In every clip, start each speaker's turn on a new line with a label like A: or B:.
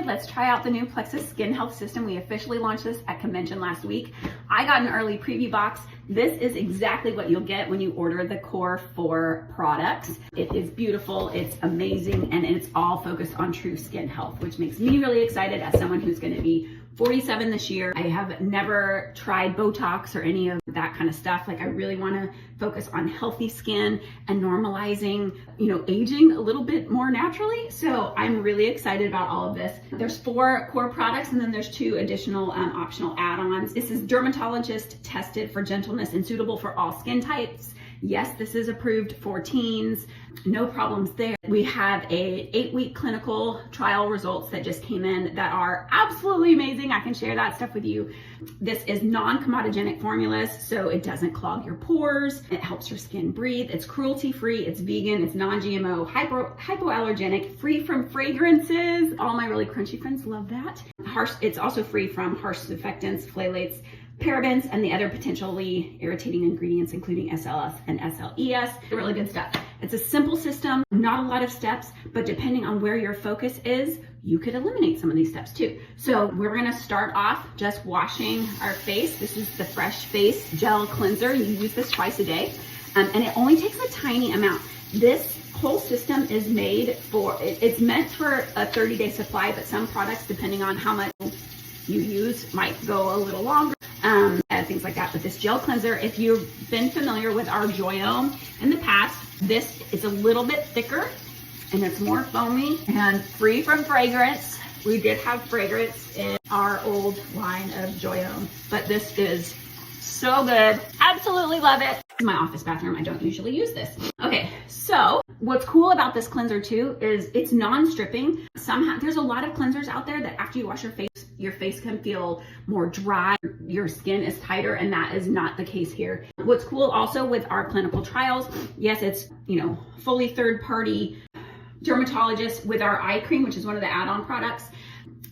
A: let's try out the new Plexus Skin Health System. We officially launched this at convention last week. I got an early preview box. This is exactly what you'll get when you order the Core 4 products. It is beautiful, it's amazing, and it's all focused on true skin health, which makes me really excited as someone who's gonna be 47 this year. I have never tried Botox or any of that kind of stuff. Like, I really wanna focus on healthy skin and normalizing, aging a little bit more naturally. So I'm really excited about all of this. There's 4 core products and then there's 2 additional optional add-ons. This is dermatologist tested for gentleness and suitable for all skin types. Yes, this is approved for teens, no problems there. We have a 8-week clinical trial results that just came in that are absolutely amazing. I can share that stuff with you. This is non-comedogenic formulas, so it doesn't clog your pores. It helps your skin breathe. It's cruelty-free, it's vegan, it's non-GMO, hypoallergenic, free from fragrances. All my really crunchy friends love that. It's also free from harsh surfactants, phthalates, parabens, and the other potentially irritating ingredients, including SLS and SLES. Really good stuff. It's a simple system, not a lot of steps, but depending on where your focus is, you could eliminate some of these steps too. So we're gonna start off just washing our face. This is the Fresh Face Gel Cleanser. You use this twice a day, and it only takes a tiny amount. This whole system is made for, it's meant for a 30-day supply, but some products, depending on how much you use, might go a little longer. And things like that. But this gel cleanser, if you've been familiar with our Joyome in the past, this is a little bit thicker and it's more foamy and free from fragrance. We did have fragrance in our old line of Joyome, but this is so good. Absolutely love it. In my office bathroom, I don't usually use this. Okay, so what's cool about this cleanser too is it's non-stripping. Somehow, there's a lot of cleansers out there that after you wash your face can feel more dry, your skin is tighter, and that is not the case here. What's cool also with our clinical trials, yes, it's fully third-party dermatologist with our eye cream, which is one of the add-on products.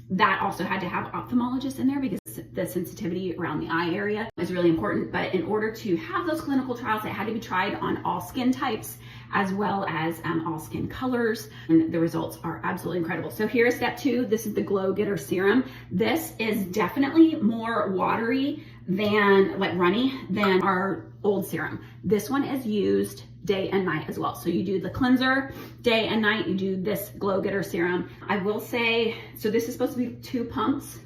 A: That also had to have ophthalmologists in there because the sensitivity around the eye area is really important. But in order to have those clinical trials, it had to be tried on all skin types as well as all skin colors. And the results are absolutely incredible. So here is step 2. This is the Glow Getter Serum. This is definitely more watery than, runny than our old serum. This one is used day and night as well. So you do the cleanser day and night, you do this Glow Getter Serum. I will say, so this is supposed to be 2 pumps.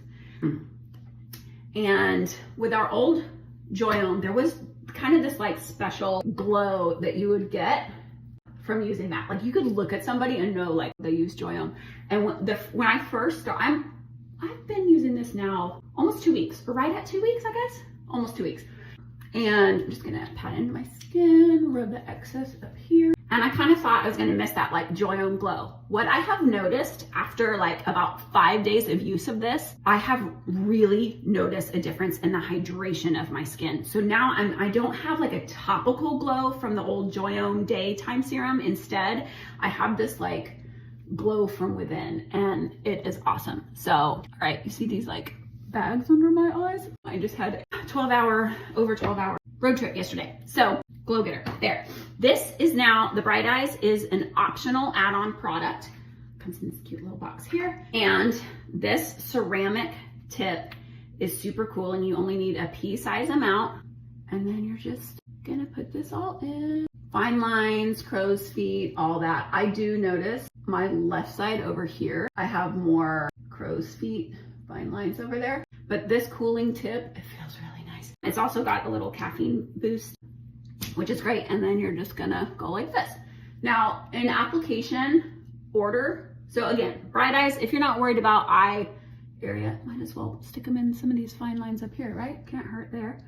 A: And with our old Joyome, there was kind of this special glow that you would get from using that. Like, you could look at somebody and know they use Joyome. And when I first started, I've been using this now almost 2 weeks, or right at 2 weeks, I guess, almost 2 weeks. And I'm just gonna pat into my skin, rub the excess up here. And I kind of thought I was gonna miss that Joyome glow. What I have noticed after about 5 days of use of this, I have really noticed a difference in the hydration of my skin. So now I don't have a topical glow from the old Joyome daytime serum. Instead, I have this glow from within, and it is awesome. So, all right, you see these bags under my eyes? I just had over 12 hour road trip yesterday. So Glow Getter, there. This is now, the Bright Eyes is an optional add-on product. Comes in this cute little box here. And this ceramic tip is super cool, and you only need a pea-size amount. And then you're just gonna put this all in. Fine lines, crow's feet, all that. I do notice my left side over here, I have more crow's feet, fine lines over there. But this cooling tip, it feels really nice. It's also got a little caffeine boost, which is great. And then you're just gonna go like this. Now, in application order, so again, Bright Eyes, if you're not worried about eye area, might as well stick them in some of these fine lines up here, right? Can't hurt there.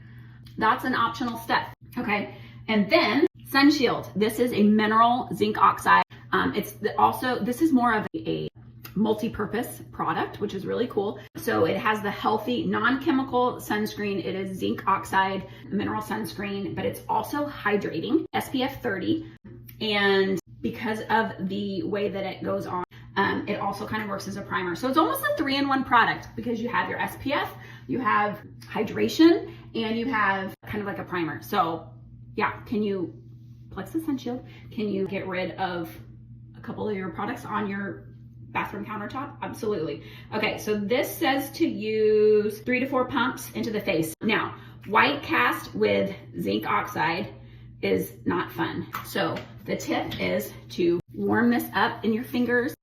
A: That's an optional step, okay? And then Sun Shield. This is a mineral zinc oxide. This is more of a multi-purpose product, which is really cool. So it has the healthy non-chemical sunscreen. It is zinc oxide mineral sunscreen, but it's also hydrating, SPF 30. And because of the way that it goes on, it also kind of works as a primer. So it's almost a 3-in-1 product because you have your SPF, you have hydration, and you have kind of a primer. So yeah, Plexus Sun Shield, can you get rid of a couple of your products on your bathroom countertop? Absolutely. Okay, so this says to use 3 to 4 pumps into the face. Now, white cast with zinc oxide is not fun. So the tip is to warm this up in your fingers.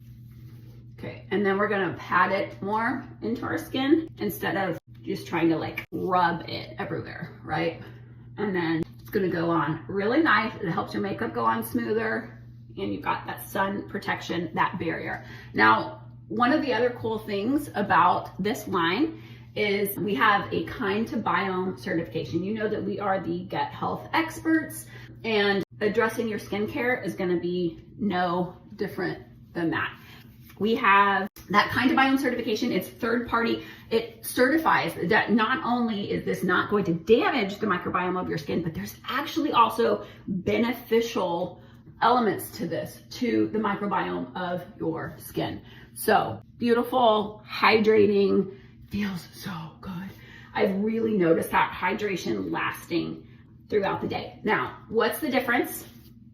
A: Okay, and then we're gonna pat it more into our skin instead of just trying to like rub it everywhere, right? And then it's gonna go on really nice. It helps your makeup go on smoother, and you've got that sun protection, that barrier. Now, one of the other cool things about this line is we have a kind to biome certification. You know that we are the gut health experts, and addressing your skincare is gonna be no different than that. We have that kind of biome certification. It's third party. It certifies that not only is this not going to damage the microbiome of your skin, but there's actually also beneficial elements to this, to the microbiome of your skin. So beautiful, hydrating, feels so good. I've really noticed that hydration lasting throughout the day. Now, what's the difference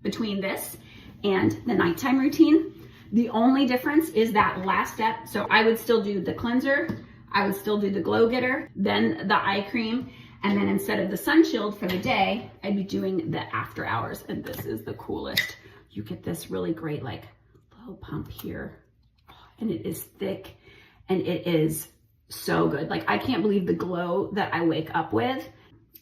A: between this and the nighttime routine? The only difference is that last step. So I would still do the cleanser, I would still do the glow getter, then the eye cream, and then instead of the sun shield for the day, I'd be doing the after hours. And this is the coolest. You get this really great like little pump here, and it is thick and it is so good. Like I can't believe the glow that I wake up with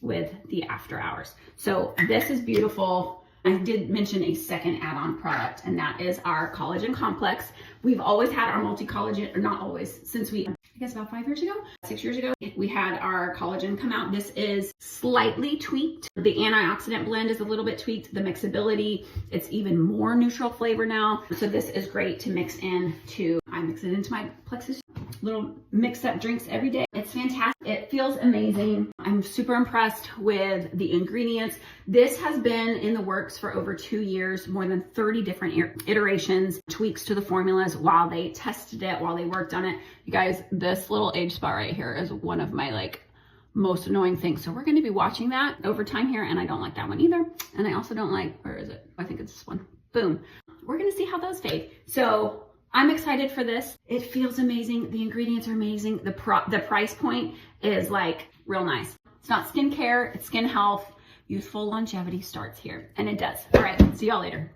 A: the after hours. So this is beautiful. I did mention a second add-on product, and that is our collagen complex. We've always had our multi-collagen, or not always, since I guess about 5 years ago, 6 years ago, we had our collagen come out. This is slightly tweaked. The antioxidant blend is a little bit tweaked. The mixability, it's even more neutral flavor now. So this is great to mix into, I mix it into my Plexus little mix-up drinks every day. It's fantastic. It feels amazing. I'm super impressed with the ingredients. This has been in the works for over 2 years, more than 30 different iterations, tweaks to the formulas while they tested it, while they worked on it. You guys, this little age spot right here is one of my like most annoying things. So we're going to be watching that over time here, and I don't like that one either. And I also don't like, where is it? I think it's this one. Boom. We're going to see how those fade. So I'm excited for this. It feels amazing. The ingredients are amazing. The price point is like real nice. It's not skincare, it's skin health. Youthful longevity starts here, and it does. All right, see y'all later.